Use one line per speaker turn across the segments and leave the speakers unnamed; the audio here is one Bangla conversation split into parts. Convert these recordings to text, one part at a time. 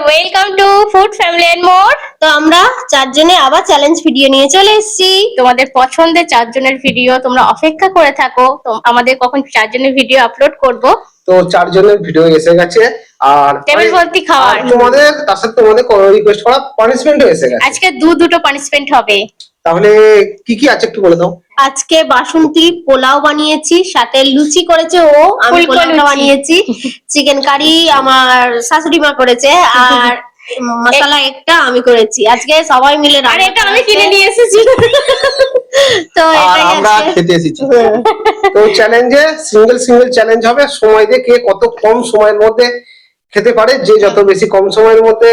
Welcome to food family and more.
তো আমরা চারজনে আবার চ্যালেঞ্জ ভিডিও নিয়ে চলে এসেছি।
তোমাদের পছন্দের চারজনের ভিডিও তোমরা অপেক্ষা করে থাকো, তো আমাদের কখন চারজনের ভিডিও আপলোড করব।
তো চারজনের ভিডিও এসে গেছে আর
টেবিল ভর্তি খাবার।
তোমাদের তার সাথে তোমাদের রিকোয়েস্ট করা পানিশমেন্টও এসে গেছে।
আজকে দুটো পানিশমেন্ট হবে।
তাহলে কি কি আছে একটু বলে দাও।
আজকে বাসন্তী পোলাও বানিয়েছি, সাথে লুচি করেছে ও, আমি
ফুলকো
পোলাওটা
লুচি।
বানিয়েছি। চিকেন কারি আমার শাশুড়ি মা করেছে, আর মশলা একটা আমি করেছি। আজকে সবাই মিলে
আর এটা আমি কিনে নিয়ে এসেছি।
তো
আর
এটাই
আমরা
আজকে
খেতে এসেছি। তো চ্যালেঞ্জে সিঙ্গেল চ্যালেঞ্জ হবে, সময় দিয়ে কে কত কম সময়ের মধ্যে খেতে পারে, যে যত বেশি কম সময়ের মধ্যে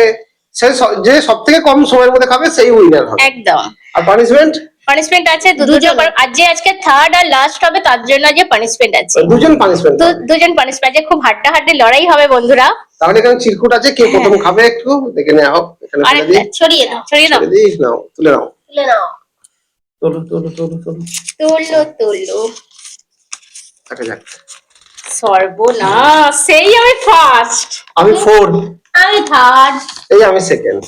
যে সব থেকে কম সময়ের মধ্যে খাবে সেই উইনার হবে
একদম।
আর পানিশমেন্ট
আছে দুটো। আজকে থার্ড আর লাস্ট হবে, তার জন্য যে পানিশমেন্ট আছে
দুজন পানিশমেন্ট
দুজন পানিশমেন্ট আছে। খুব হাড্ডাহাড্ডি লড়াই হবে বন্ধুরা।
তাহলে এখানে চিরকুট আছে, কে প্রথম খাবে একটু দেখে নেওয়া হোক। এখানে ফেলে দিই,
ছড়িয়ে দাও
দিস নাও, তুলে নাও
তুলে নাও।
তোলো।
দেখা যাক।
সর্বনাশ, সেই আমি ফার্স্ট।
আমি 4,
আমি থার্ড,
এই আমি সেকেন্ড।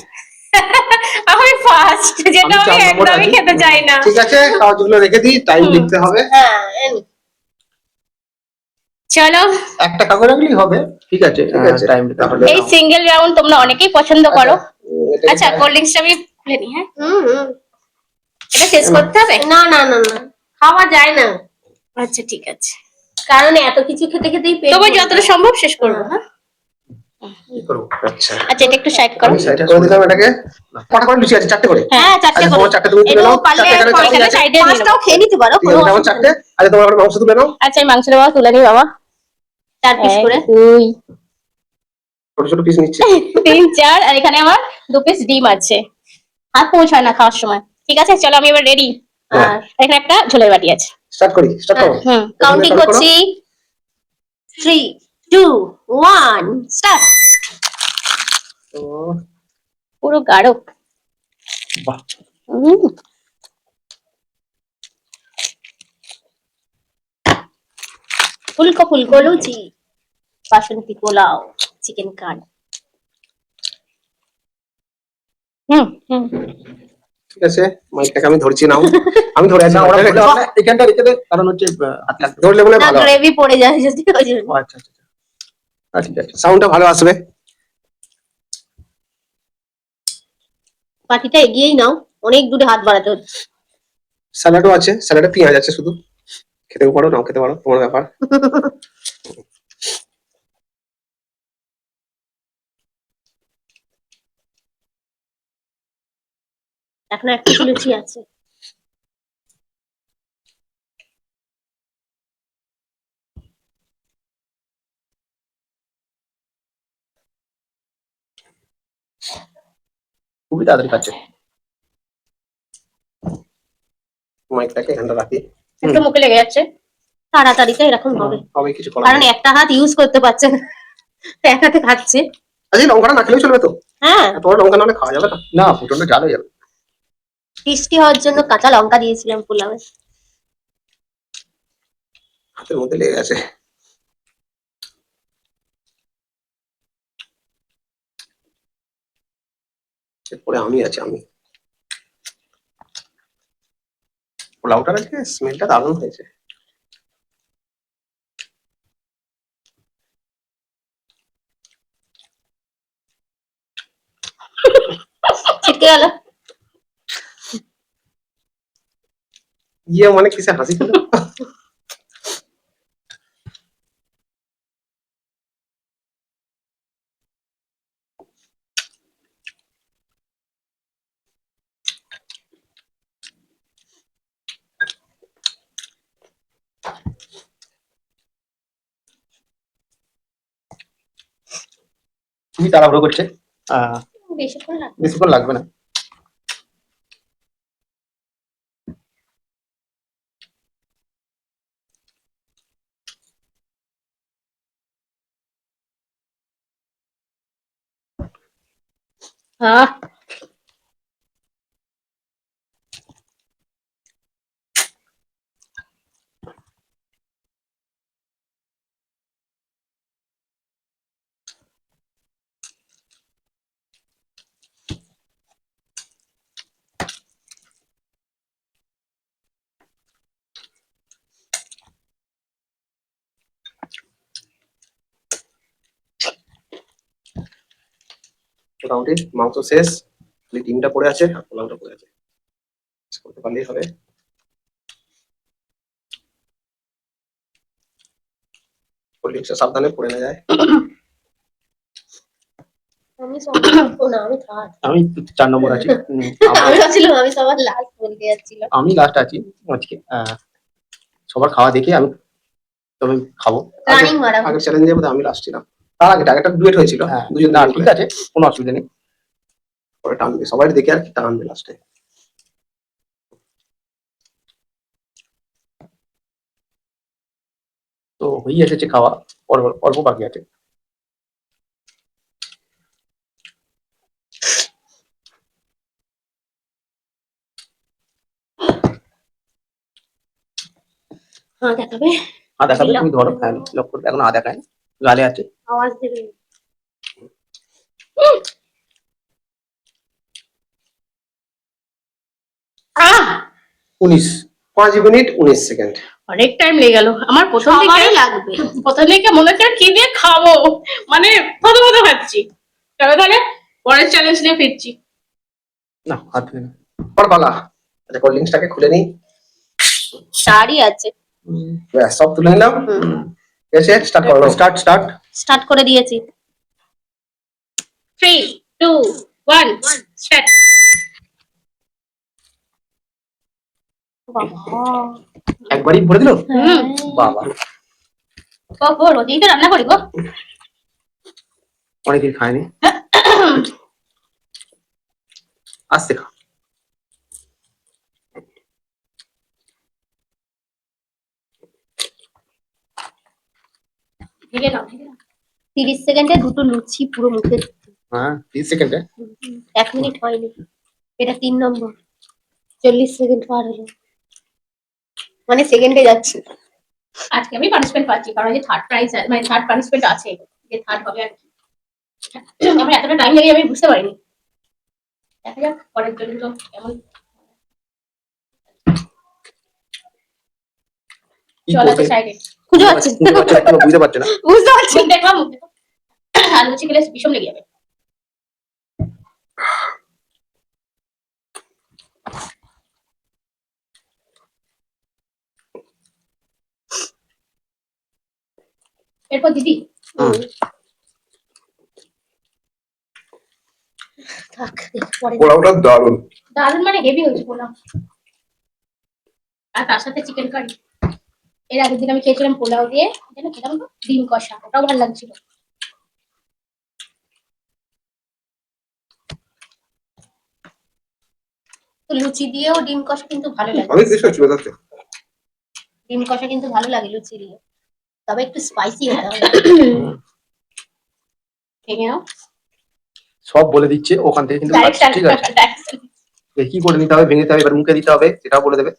আমি ফার্স্ট, যেটা আমি একদমই খেতে চাই না।
ঠিক আছে, কাগজগুলো রেখে দিই, টাইম লিখতে হবে।
হ্যাঁ
চলো,
একটা কাগজ রাখলেই হবে। ঠিক আছে টাইম তাহলে।
এই সিঙ্গেল রাউন্ড তোমরা অনেকেই পছন্দ করো। আচ্ছা, কোল্ড ড্রিঙ্কসটা আমি খুলে নিই। হ্যাঁ, এটা শেষ করতে হবে।
না না না না, খাওয়া যায় না।
আচ্ছা ঠিক আছে,
কারণ এত কিছু খেতে খেতেই পেট
তবে যতটা সম্ভব শেষ করবো। হ্যাঁ,
আচ্ছা
এটা একটু সাইড করো।
আমি সাইড করে দিলাম এটাকে। কটা করে লুচি আছে? 4টে করে।
হ্যাঁ, 4টে করে।
তোমার 4টে তুমি তুলে নাও।
পারলে
4টে
এখানে সাইডে নিয়ে
পাঁচটাও খেয়ে নিতে পারো।
ঠিক আছে, আমার 4টে। আচ্ছা তোমার মাংস তুলে নাও।
আচ্ছা, এই মাংসটা বাবা তুলে নি বাবা।
4 পিস করে।
2
ছোট ছোট পিস নিচ্ছে।
3 4, আর এখানে আমার 2 পিস ডিম আছে। হাত পৌঁছায় না খাওয়ার সময়। ঠিক আছে, চলো আমি এবার রেডি। আর এখানে একটা ঝোলের বাটি আছে।
স্টার্ট করো।
কাউন্টিং করছি। 3 2 1 স্টার্ট।
তো
পুরো গাঢ়।
বাহ,
ফুলকো লুচি, বাসন্তী পোলাও, চিকেন কারি।
ঠিক আছে, মাইকটাকে আমি ধরছি নাও। আমি ধরে আছি।
এখানটা রেখে দে, কারণ হচ্ছে
ধরলে মনে
না,
ভালো।
গ্রেভি পড়ে যায় যদি ওই জন্য।
আচ্ছা
ঠিক আছে, সাউন্ডটা ভালো আসবে।
বাটিটা এগিয়েই নাও, অনেক দূরে হাত বাড়াতে হচ্ছে।
স্যালাডও আছে, স্যালাডে পেঁয়াজ আছে শুধু। খেতে পারো, নাও খেতে পারো, তোমার ব্যাপার।
এখন একটা লুচি আছে।
খুবই তাড়াতাড়ি খাচ্ছে।
মাইকটাকে এখানটা রাখি।
একটু মুখে লেগে যাচ্ছে।
তাড়াতাড়িতে এরকম হবে,
হবে কিছু করার
কারণ
নেই।
একটা হাত ইউজ করতে পারছে না, এক হাতে খাচ্ছে।
আচ্ছা, লঙ্কাটা না খেলেও চলবে তো?
হ্যাঁ,
তোমার লঙ্কা না হলে খাওয়া যাবে না।
না, প্রচন্ড জাল হয়ে যাবে।
টেস্টি হওয়ার জন্য কাঁচা লঙ্কা দিয়েছিলাম পোলাওয়ে।
হাতের মধ্যে লেগে গেছে। এরপরে আমি আছি। পোলাওটা রেখে স্মেলটা দারুণ হয়েছে।
ছিটকে গেল।
মানে কিসে হাসি পেল?
খুবই তাড়াহুড়ো করছে।
বেশিক্ষণ
বেশিক্ষণ লাগবে না।
হ্যাঁ,
মোটামুটি মাংস শেষ, খালি ডিমটা পড়ে আছে আর পোলাওটা পড়ে আছে, করতে পারলেই হবে। কোল্ড ড্রিঙ্কসটা সাবধানে পড়ে না যায়।
আমি সবার না, আমি থার্ড।
আমি 4 নম্বর আছি।
আমি ভাবছিলাম আমি সবার লাস্ট বলতে যাচ্ছিলাম।
আমি লাস্ট আছি আজকে। সবার খাওয়া দেখে আমি তবে খাবো।
রানিং মারা
আগের চ্যালেঞ্জে বোধহয় আমি লাস্ট ছিলাম, তার আগে একটা ডুয়েট হয়েছিল, দুজন
না
দুজন
ঠিক
করে।
আছে, কোনো অসুবিধা নেই।
পরে টানবে সবাই দেখে আর কি টানবে লাস্টে।
তো হয়ে এসেছে খাওয়া, অল্প অল্প বাকি আছে।
হ্যাঁ দেখাবে,
দেখাবে, তুমি ধরো। হ্যাঁ লক করবে, এখন দেখায় গালে আছে।
আওয়াজ দেবে।
আহ
19, 5 মিনিট 19 সেকেন্ড।
অনেক টাইম লেগে গেল আমার প্রথম
সবারই
থেকে।
লাগবে।
প্রথম থেকে মনে হচ্ছে কি দিয়ে খাবো, মানে প্রথমত খাচ্ছি। তবে তাহলে পরের চ্যালেঞ্জ নিয়ে ফিরছি।
না হাত ধুয়ে নাও।
পর পালা। আচ্ছা কোল্ড ড্রিঙ্কসটাকে খুলে নিই।
চারই আছে।
ব্যাস সব তুলে নিলাম। এসে স্টার্ট করো।
Start start.
স্টার্ট করে দিয়েছি।
3, 2, 1 স্টার্ট।
বাবা,
একবারই ভরে দিল।
হুম
বাবা,
ও রোজই তো রান্না করি গো।
অনেকদিন খায়নি। আস্তে খা।
ঢেলে নাও, ঢেলে নাও।
30 সেকেন্ডে দুটো লুচি পুরো মুখে।
হ্যাঁ 30 সেকেন্ডে।
1 মিনিট হয়নি, এটা 3 নম্বর। 40 সেকেন্ড পার হলো, মানে সেকেন্ডে যাচ্ছে।
আজকে আমি পানিশমেন্ট পাচ্ছি কারণ যে থার্ড প্রাইজ মানে থার্ড পানিশমেন্ট আছে, যে থার্ড হবে আর কি। আমার এতটা টাইম লেগে আমি বুঝতে পারিনি। দেখা যাক পরের জন্য তো কেমন।
কি
জল আছে
করবে?
সাইডে,
খুঁজে পাচ্ছি
বুঝতে পারছে না, এখনো বুঝতে পারছে না।
বুঝতে পারছি।
মুখ দেখলাম, মুখ দেখো। আর লুচি খেলে ভীষণ লেগে যাবে। এরপর দিদি
থাক, পরে
পোলাওটা দারুণ।
দারুণ মানে হেভি হয়েছে পোলাও, আর তার সাথে চিকেন কারি। এর আগের দিন আমি খেয়েছিলাম পোলাও দিয়ে, যেন খেলাম তো ডিম কষা, ওটাও ভালো লাগছিল।
তো লুচি দিয়েও ডিম কষা কিন্তু ভালো লাগে।
অনেক বেশি হচ্ছে বেদাতে।
ডিম কষা কিন্তু ভালো লাগে লুচি দিয়ে, তবে একটু স্পাইসি হতে হবে।
ভেঙে নাও
সব বলে দিচ্ছে ওখান থেকে, কিন্তু
ডাইরেক্ট।
ঠিক আছে। কি করে নিতে হবে, ভেঙে দিতে হবে, এবার মুখে দিতে হবে, সেটাও বলে দেবে।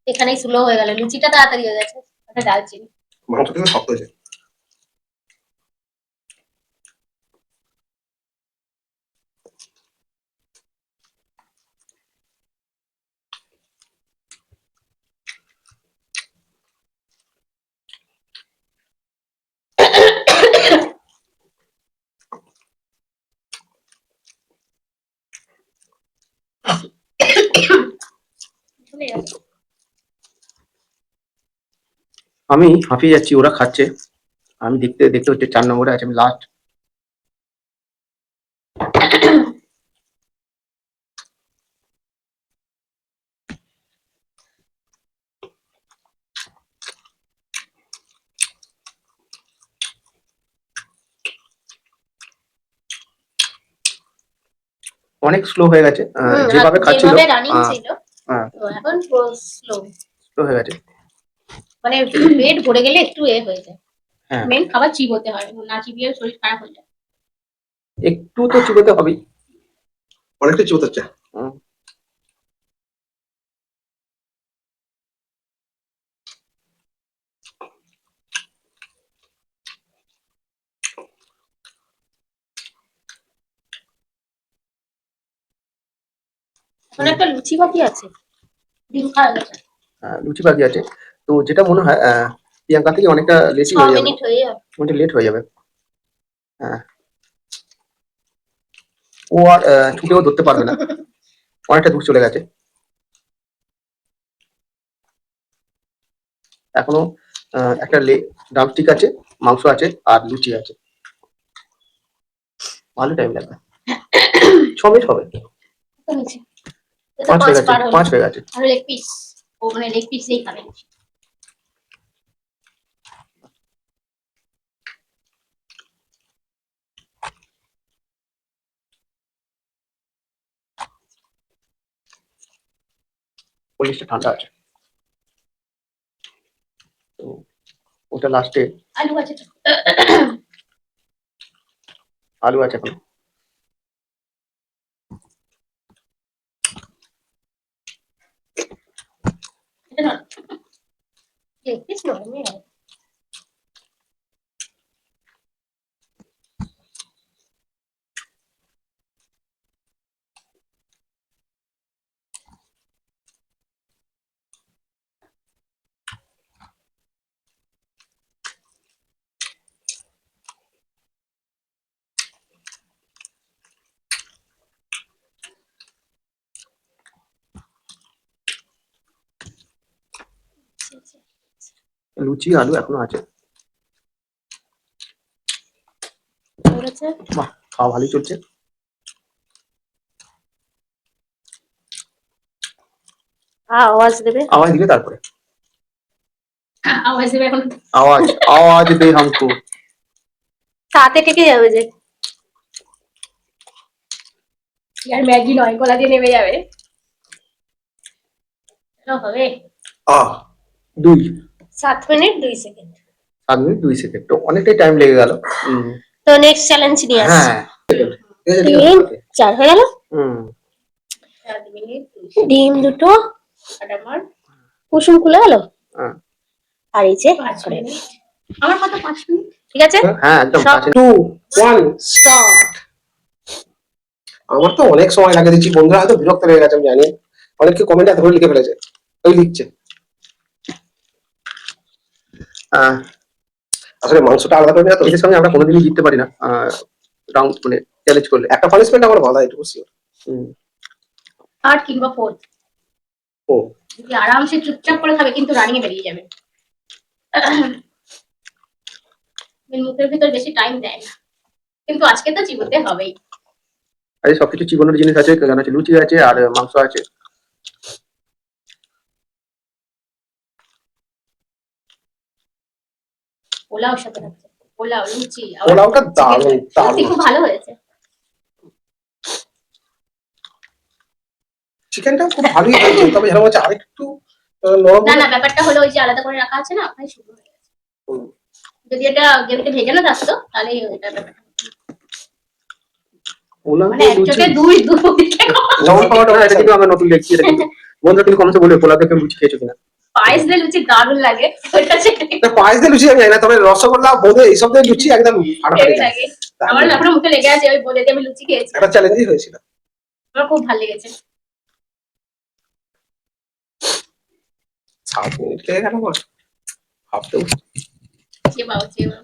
এখানেই স্লো হয়ে গেল, লুচিটা তাড়াতাড়ি হয়ে গেছে। ওটা ডালচিনি।
মাংসটা কিন্তু শক্ত হয়েছে।
চলে যাবে।
আমি হাঁপিয়ে যাচ্ছি, ওরা খাচ্ছে। আমি দেখতে দেখতে হচ্ছে 4 নম্বরে আছে, আমি লাস্ট। অনেক স্লো হয়ে গেছে, যেভাবে খাচ্ছিল
যেভাবে রানিং ছিল,
হ্যাঁ
তো এখন স্লো
স্লো হয়ে গেছে।
মানে পেট ভরে গেলে একটু হয়ে যায়।
হ্যাঁ
মেন খাবার চিবোতে হয়, না চিবিয়ে শরীর খারাপ হয়ে যায়।
একটু তো চিবোতে হবেই।
অনেকটা চিবতে হচ্ছে।
এখন একটা লুচি বাকি আছে।
ডিম খাওয়া গেছে।
লুচি বাকি আছে। তো যেটা মনে হয় প্রিয়াঙ্কা থেকে অনেকটা লেটই
6
হয়ে যাবে,
মিনিট হয়ে যাবে।
অনেকটা লেট হয়ে যাবে। হ্যাঁ, ও আর ছুটেও ধরতে পারবে না, অনেকটা দূর চলে গেছে। এখনো একটা ড্রামস্টিক আছে, মাংস আছে আর লুচি আছে। ভালো টাইম লাগবে, 6 মিনিট হবে।
তো হয়েছে। তো
5 হয়ে
5
গেছে,
পার হলো।
5 হয়ে গেছে।
আর লেগ পিস, ও মানে লেগ পিস দিয়ে খাবে।
পলিশটা ঠান্ডা আছে তো ওটা লাস্টে।
আলু আছে তো।
আলু আছে এখন।
এটা না, লেগ পিস নয়, এমনি হয়।
লুচি আলু এখনো আছে।
আর আছে
বাহ, খাওয়া ভালোই চলছে।
আওয়াজ দেবে।
আওয়াজ দিলে তারপরে।
আওয়াজ দেবে এখন।
আওয়াজ আওয়াজ দে হামকো।
সাথে ঠেকে যাবে যে।
আর ম্যাগি নয়, গলা দিয়ে নেমে যাবে। এটা হবে।
2
7 মিনিট 2 সেকেন্ড।
7 মিনিট 2 সেকেন্ড, তো অনেকটাই টাইম লেগে গেল।
তো নেক্সট চ্যালেঞ্জ নিয়ে আসছি।
হ্যাঁ,
3 4 হয়ে গেল।
7 মিনিট
ডিম দুটো
আর আমার
কুসুম খুলে গেল।
হ্যাঁ।
আর এই যে
5 মিনিট। আমার কত 5 মিনিট?
ঠিক আছে।
হ্যাঁ, একদম
সব
কাছে।
2 1 স্টার্ট। আমার তো অনেক সময় লাগে দিচ্ছি, বন্ধুরা হয়তো বিরক্ত হয়ে গেছে আমি জানি। অনেকে কমেন্টে ধরে লিখে ফেলেছে, ওই লিখছে। আসলে মাংসটা আলাদা করে নেওয়া তো,
এদের সঙ্গে আমরা কোনোদিনই জিততে পারি না রাউন্ড মানে চ্যালেঞ্জ করলে।
একটা পানিশমেন্ট আমার ভালো একটু শিওর।
থার্ড কিংবা ফোর্থ।
ও
যদি আরামসে চুপচাপ করে খাবে কিন্তু রানিয়ে বেরিয়ে যাবে। মুখের ভিতর বেশি টাইম দেয় না, কিন্তু আজকে তো চিবোতে হবেই।
আরে সবকিছু চিবানোর জিনিস আছে, কেন আছে, লুচি আছে আর মাংস আছে।
পোলাও সাথে থাকছে, পোলাও লুচি
পোলাওটা দারুণ
লুচি
দারুণ
খুব ভালো হয়েছে।
চিকেনটা খুব ভালোই হয়েছে, তবে যেরকম হচ্ছে আরেকটু নরম
না
হলে-
না, ব্যাপারটা হলো ওই যে আলাদা করে রাখা আছে না, ওখানে শুকনো হয়ে গেছে।
হুম।
যদি এটা গ্রেভিতে ভেজানো থাকতো তাহলে এটা ব্যাপারটা
পোলাও
মানে এক
লুচি
চোখে দুই দিকে।
যেমন পাওয়াটা
এটা কিন্তু আমরা নতুন দেখছি এটা কিন্তু। বন্ধুরা কিন্তু কমেন্টে বলবে পোলাও থেকে লুচি খেয়েছো কিনা।
পায়েস দিয়ে লুচি দারুণ লাগে, ওটা সেটাই
না, পায়েস দিয়ে লুচি আমি জানি না, তবে রসগোল্লা বোঁদে এইসব দিয়ে লুচি একদম ফাটাফাটি
হেভি
লাগে।
লাগে। আমার এখনো মুখে লেগে আছে, ওই বলে দিয়ে আমি লুচি খেয়েছি,
একটা চ্যালেঞ্জই হয়েছিল।
আমার খুব ভালো লেগেছে।
7 মিনিট লেগে গেল আমার ভাবতেও।
চেবাও চেবাও
চিবা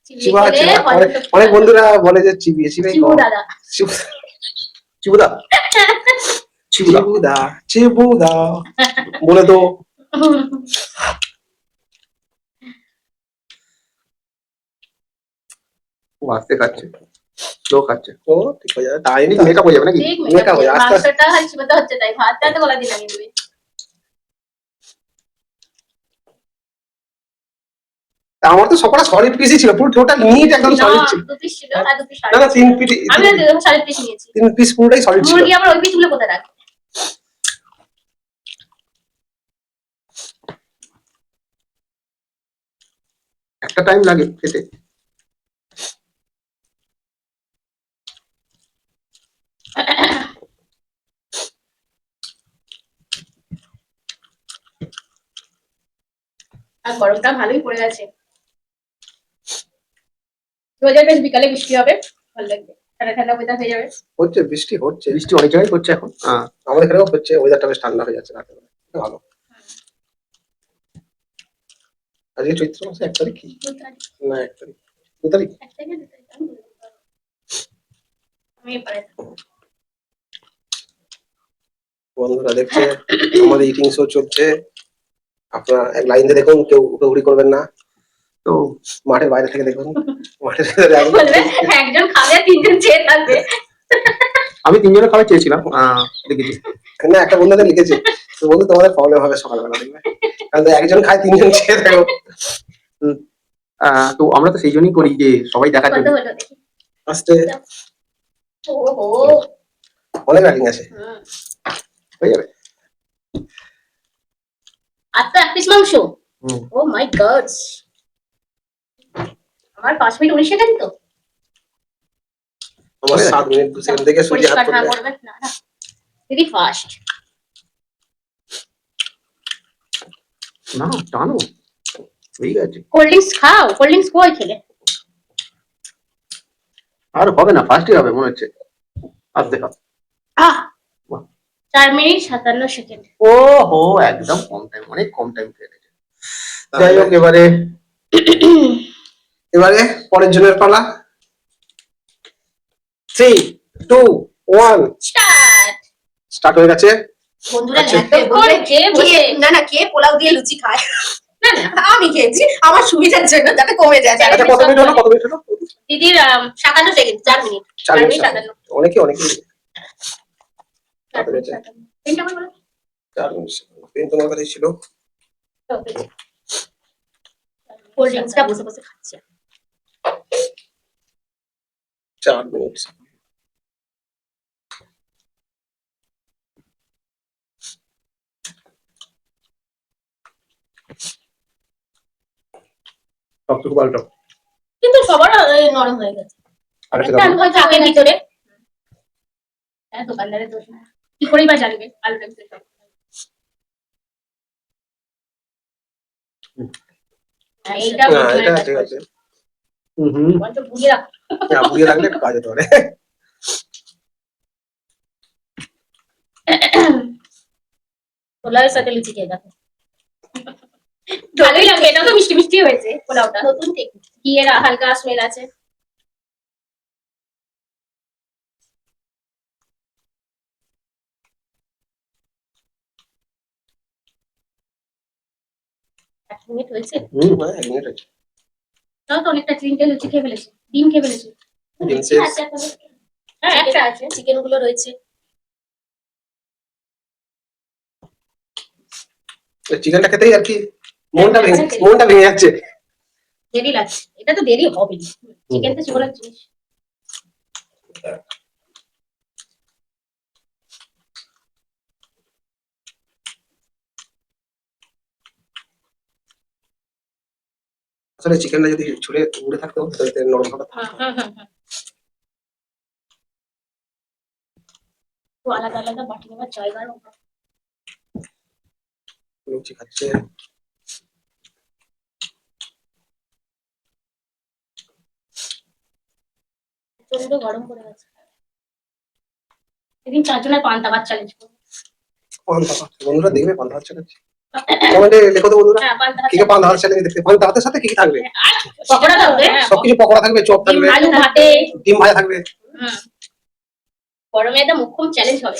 চিবিয়ে
চিবা
খেলে
অনেক অনেক বন্ধুরা বলে যে চিবিয়ে চিবিয়ে
চিবু দাদা।
চিবুদা চিবুদা
চিবুদা চিবুদা বলে তো।
ও আস্তে খাচ্ছে, স্লো খাচ্ছে।
ও ঠিক হয়ে যাবে, তাই
ঠিক মেকআপ হয়ে যাবে নাকি?
ঠিক
মেকআপ হয়ে আস্তে আস্তে।
মাংসটা খালি চিবাতে হচ্ছে, তাই ভাতটা তো গলা দিয়ে নামিয়ে দেবে।
আমার তো সবকটা সলিড পিসই ছিল, পুরো টোটাল মিট একদম
না,
সলিড ছিল।
2 পিস ছিল আর 2 পিস
না না, 3 পিস,
আমি 3 পিস নিয়েছি।
3 পিস পুরোটাই সলিড ছিল।
মুরগি আবার ওই পিস গুলো কোথায় রাখে?
একটা টাইম লাগে খেতে।
আর গরমটা ভালোই পড়ে গেছে। রোজের বেশ বিকালে বৃষ্টি হবে, ভালো লাগবে, ঠান্ডা ঠান্ডা ওয়েদার হয়ে যাবে।
হচ্ছে বৃষ্টি হচ্ছে,
বৃষ্টি অনেক জায়গায় হচ্ছে এখন।
আমাদের এখানেও হচ্ছে, ওয়েদারটা বেশ ঠান্ডা হয়ে যাচ্ছে রাতে বেলা। ভালো। আজকে চৈত্র মাসে 1 তারিখ কি?
2 তারিখ,
না 1 তারিখ 2 তারিখ।
1 থেকে 2 তারিখ, আমি আমি এপারে
বন্ধুরা দেখছে আমাদের ইটিং শো চলছে, আপনারা এক লাইন দিয়ে দেখুন, কেউ উড়ি করবেন না,
তো
মাঠের বাইরে থেকে দেখুন, মাঠের ভিতরে একদম-
বলবে একজন খাবে আর তিনজন চেয়ে থাকবে।
আমি তিনজনের খাবার চেয়েছিলাম, দেখেছি।
না, একটা বন্ধুদের লিখেছে, তো বন্ধু তোমাদের প্রবলেম হবে সকালবেলা দেখবে, কারণ একজন খায় তিনজন খেয়ে থাকো।
তো আমরা তো সেই জন্যই করি যে সবাই দেখার
কত
জন্য।
হলো দেখি।
ফার্স্টে
ওহো
অনেক রাইটিং আছে,
হুম।
হয়ে যাবে।
আর তো এক পিস মাংস।
হুম।
ও মাই গড, আমার 5 মিনিট 19 সেকেন্ড তো।
আমার 7 মিনিট 2 সেকেন্ড থেকে সুজি হাত
পরিষ্কার না
করবে।
করবে না না দিদি ফাস্ট।
না টানো, হয়ে গেছে।
কোল্ড ড্রিঙ্কস খাও, কোল্ড ড্রিঙ্কস কই খেলে?
আর হবে না, ফার্স্টই হবে মনে হচ্ছে। আর দেখা।
আহ 4 মিনিট 57 সেকেন্ড।
ও হো, একদম কম টাইম, অনেক কম টাইম খেয়ে গেছে। যাই হোক, এবারে
এবারে পরের জনের পালা। 3 2 1
স্টার্ট।
স্টার্ট হয়ে গেছে।
বন্ধুরা
আচ্ছা।
ল্যাপটপ
কোন কে বসে?
না না, কে পোলাও দিয়ে লুচি খায়?
না না
আমি খেয়েছি আমার সুবিধার জন্য, যাতে কমে যায়।
আচ্ছা, কত মিনিট হলো, কত মিনিট হলো?
দিদির 57 সেকেন্ড, 4 মিনিট।
4
4
minute
minute 57।
অনেকে অনেকে
4 মিনিট 57। তিনটা করে বলো।
4 মিনিট পেন তোমার কাছে ছিল।
কোল্ড ড্রিঙ্কসটা বসে বসে খাচ্ছি।
4 মিনিট
সবটুকু পাল্টো।
কিন্তু সবার নরম হয়ে গেছে।
আরেকটা
একটা
দাও।
আলু হয়তো আগের ভিতরে। হ্যাঁ, দোকানদারের দোষ না। কি করেই বা জানবে আলুটা ভিতরে সব। হ্যাঁ, এইটা
না,
বুঝতে
এটা
কাজ
ঠিক
করছে।
আছে।
হুম।
বলতো বুঝিয়ে রাখো।
না, বুঝিয়ে রাখলে একটু কাজ হতে পারে।
পোলাওয়ের সাথে লুচি খেয়ে দেখো। ভালোই লাগবে, এটা তো মিষ্টি মিষ্টি হয়েছে পোলাওটা। নতুন টেকনিক, ঘিয়ের হালকা স্মেল আছে। এক মিনিট হয়েছে।
হ্যাঁ, 1 মিনিট আছে।
তাও তো অনেকটা 3টে লুচি খেয়ে ফেলেছি, ডিম খেয়ে ফেলেছি।
ডিম
লুচি
শেষ।
আছে এখনো। হ্যাঁ, একটা আছে, চিকেন গুলো রয়েছে।
চিকেনটা খেতেই আর কি মনটা ভেঙে যাচ্ছে।
দেরি লাগছে, এটা তো দেরি হবে। চিকেন তো জীবনের জিনিস।
আসলে চিকেনটা যদি ছুলে উড়ে থাকতো তাহলে নরম হবে।
তো আলাদা আলাদা বাটি নেওয়ার জায়গার অভাব।
লুচি খাচ্ছে।
প্রচন্ড গরম করে গেছে। সেদিন 4 জনের পান্তা ভাত চ্যালেঞ্জ করবো।
পান্তা ভাত। বন্ধুরা দেখবে পান্তা ভাত চ্যালেঞ্জ। কমেন্টে লেখো তো বন্ধুরা,
হ্যাঁ, পান্তা ভাত
কি কি পান্তা ভাত চ্যালেঞ্জ দেখতে। পান্তা ভাতের সাথে কি কি থাকবে?
আর পকোড়া থাকবে,
সবকিছু পকোড়া থাকবে, চপ
ডিম
থাকবে,
আলু ভাতে।
ডিম ভাজা থাকবে।
গরমে এটা মুখ্যম চ্যালেঞ্জ হবে।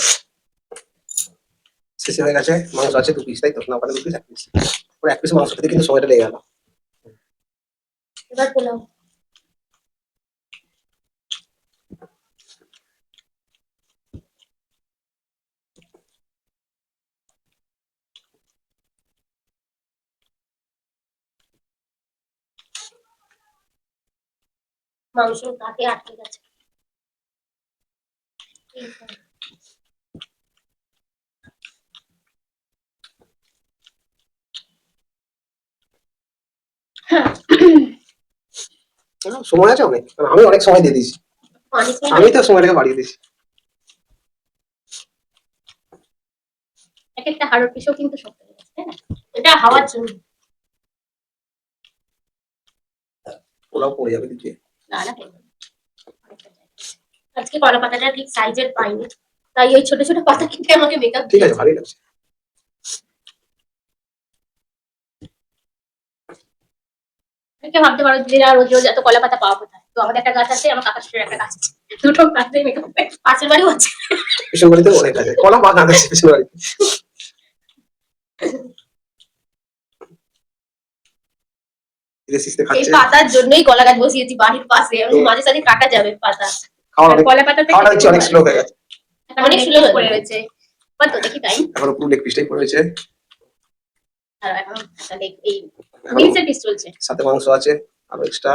শেষে হয়ে গেছে। মাংস আছে 2 পিস, তাই তো? না, পারে 2 পিস, 1 পিস। ওই 1 পিস মাংস খেতে কিন্তু সময়টা লেগে গেল।
এবার পোলাও। মাংস তাতে আটকে গেছে।
সময় আছে অনেক, কারণ আমি অনেক সময় দিয়ে দিয়েছি। আমি তো সময়টাকে বাড়িয়ে দিয়েছি।
এক একটা হাড়ের পিসও কিন্তু শক্ত হয়ে গেছে, তাই না? এটা হাওয়ার জন্য।
পোলাও পড়ে যাবে দিকে।
না না, আজকে কলা পাতাটা ঠিক সাইজের পাইনি, তাই ওই ছোট ছোট পাতা কেটে আমাকে মেকআপ
ঠিক আছে, ভালোই লাগছে।
ভাবতে পারো দিদিরা রোজ রোজ এত কলা পাতা পাওয়া কোথায়? তো আমাদের একটা গাছ আছে, আমার কাকা শ্বশুরের একটা গাছ আছে। দুটো কাজে মেকআপ পাশের বাড়ি হচ্ছে।
পিছন বাড়িতে অনেক আছে, কলা বাগান আছে পিছন বাড়িতে। ধীরে সুস্থে
এই
খাচ্ছে।
পাতার জন্যই কলা গাছ বসিয়েছি বাড়ির পাশে, আমি মাঝে সাঝে কাটা যাবে পাতা।
খাওয়া অনেক,
কলা পাতাতে
খাওয়াটা হচ্ছে অনেক স্লো হয়ে গেছে।
অনেক সুন্দর করে রয়েছে। কত দেখি টাইম?
এখন পুরো লেগ পিসটাই পড়ে রয়েছে,
আর এখন তাহলে এই উইংসের পিস চলছে।
সাথে মাংস আছে আরো এক্সট্রা।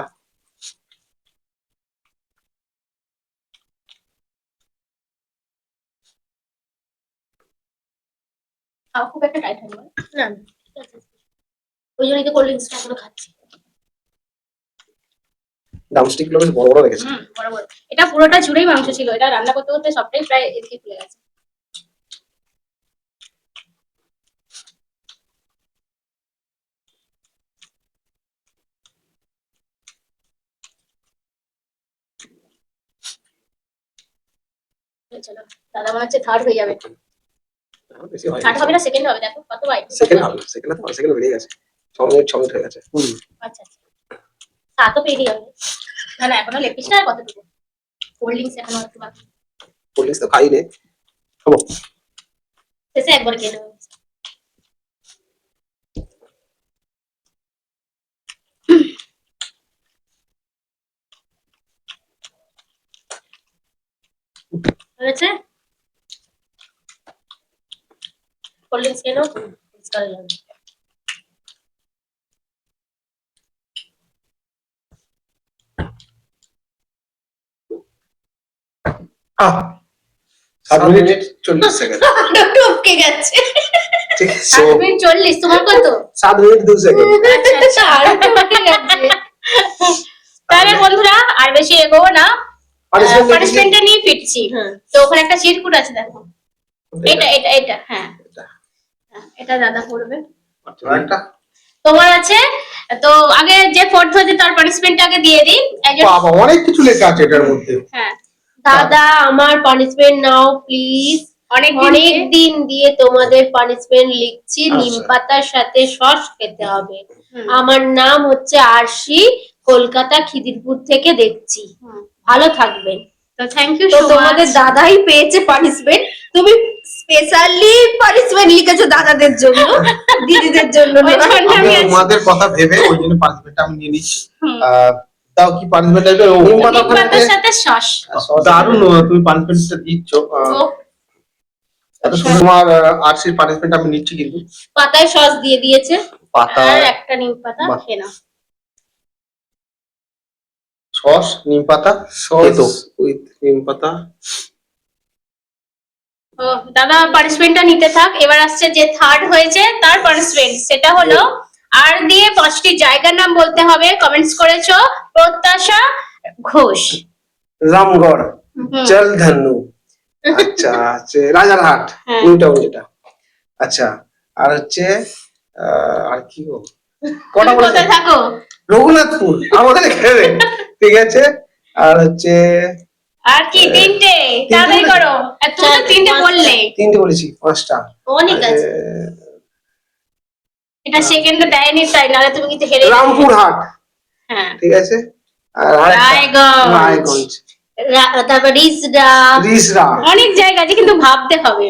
খাওয়া খুব একটা টাইট হয়নি
না না, ওই জন্যই তো কোল্ড ড্রিঙ্কসটা এখনো খাচ্ছি।
ড্রামস্টিক গুলো বেশ বড় বড় রেখেছে।
বরাবর এটা পুরোটা জুড়েই মাংস ছিল, এটা রান্না করতে করতে সবটাই প্রায় এদিকে খুলে গেছে। চলো, দাদা মনে হচ্ছে থার্ড হয়ে যাবে।
বেশি হয়
থার্ড হবে না, সেকেন্ড হবে। দেখো কত বাইক।
সেকেন্ড হবে, সেকেন্ড তো সেকেন্ড বেরিয়ে গেছে, 6 মিনিট হয়ে গেছে।
আচ্ছা আচ্ছা, তা তো পেরিয়ে যাবে। না না, এখনো লেগ পিসটা আর কতটুকু, কোল্ড ড্রিঙ্কস এখনো একটু বাকি।
পুলিশ তো খাই নে খাবো।
শেষে একবার খেয়ে নেবো। হয়েছে কোল্ড ড্রিঙ্কস খেয়ে নাও, করে যাবে।
আহ 7 মিনিট 40 সেকেন্ড।
টপকে গেছে।
ঠিক
7 মিনিট 40, তোমার কত?
7 মিনিট 2 সেকেন্ড।
আচ্ছা আচ্ছা,
আরো টপকে গেছে।
তাহলে বন্ধুরা আর বেশি এগোবো না, পানিশমেন্টটা নিয়ে ফিরছি।
হ্যাঁ।
তো ওখানে একটা চিরকুট আছে, দেখো এটা এটা এটা, হ্যাঁ হ্যাঁ, এটা দাদা করবে।
একটা
তোমার আছে তো, আগে যে ফোর্থ হয়েছে তার পানিশমেন্টটা আগে দিয়ে দিই। একজন,
বাবা অনেক কিছু লেখা আছে এটার মধ্যে।
হ্যাঁ
দাদা আমার পানিশমেন্ট নাও প্লিজ।
অনেক
অনেক দিন দিয়ে তোমাদের পানিশমেন্ট লিখছি,
আচ্ছা।
নিম পাতার সাথে সস খেতে হবে।
হুম।
আমার নাম হচ্ছে আরশি, কলকাতা খিদিরপুর থেকে দেখছি। ভালো থাকবেন।
তো থ্যাংক ইউ
তো
সো
তোমাদের
মাচ।
দাদাই পেয়েছে পানিশমেন্ট, তুমি স্পেশালি পানিশমেন্ট লিখেছো দাদাদের জন্য, দিদিদের জন্য
ওই
নয়।
জন্য আমি আছি।
তোমাদের কথা ভেবে ওই জন্য পানিশমেন্টটা আমি নিয়ে নিচ্ছি।
হুম।
তাও কি পানিশমেন্ট আছে? ও
নিম পাতা
নিম পাতার সাথে সস।
দারুণ, তুমি পানিশমেন্টটা দিচ্ছ। এত সুন্দর তোমার আরসির পানিশমেন্ট আমি নিচ্ছি কিন্তু।
পাতায় সস দিয়ে দিয়েছে।
পাতা,
আর একটা নিম পাতা
বাহ।
খেয়ে নাও।
সস, নিম পাতা,
সস
তো
উইথ নিম পাতা।
ও দাদা পানিশমেন্টটা নিতে থাক। এবার আসছে যে থার্ড হয়েছে তার পানিশমেন্ট, সেটা হলো আর দিয়ে 5টি জায়গার নাম বলতে হবে। কমেন্টস করেছো প্রত্যাশা ঘোষ,
রামগড়,
হুম।
জলধনু, আচ্ছা আছে রাজারহাট,
হ্যাঁ।
নিউ টাউন যেটা। আচ্ছা আর হচ্ছে আর কি গো, কটা
তুমি
বলেছে?
কোথায় থাকো?
রঘুনাথপুর আমাদের এখানে। ঠিক আছে আর হচ্ছে
আর কি তিনটে, তাড়াতাড়ি করো। আর তুমি তো তিনটে বললে।
3টে বলেছি, 5টা।
অনেক আছে।
এটা সেকেন্ডে দেয়নি তাই, নাহলে তুমি কিন্তু হেরে যেতে।
রামপুরহাট,
হ্যাঁ,
ঠিক আছে আর আরেকটা
রায়গঞ্জ।
রায়গঞ্জ,
তারপর রিসডা,
রিসরা।
অনেক জায়গা আছে কিন্তু ভাবতে হবে।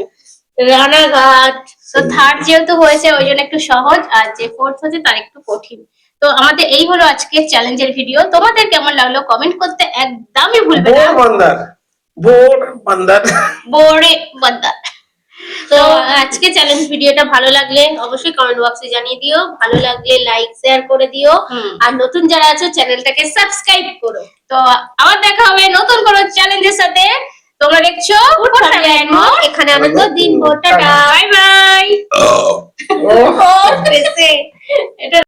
রানাঘাট। তো থার্ড যেহেতু হয়েছে ওই জন্য একটু সহজ, আর যে ফোর্থ হয়েছে তার একটু কঠিন। তো আমাদের এই হলো আজকে চ্যালেঞ্জের ভিডিও। তোমাদের কেমন লাগলো কমেন্ট করতে একদমই ভুলবে না।
বোর বান্দার।
বোরে বান্দা।
তো আজকে চ্যালেঞ্জ ভিডিওটা ভালো লাগলে অবশ্যই কমেন্ট বক্সে জানিয়ে দিও, ভালো লাগলে লাইক শেয়ার করে দিও,
হুম।
আর নতুন যারা আছো চ্যানেলটাকে সাবস্ক্রাইব করো।
তো আবার দেখা হবে নতুন কোনো চ্যালেঞ্জের সাথে। তোমরা দেখছো
এখানে আনন্দ দিন, টাটা।
Bye bye.
ও
এটা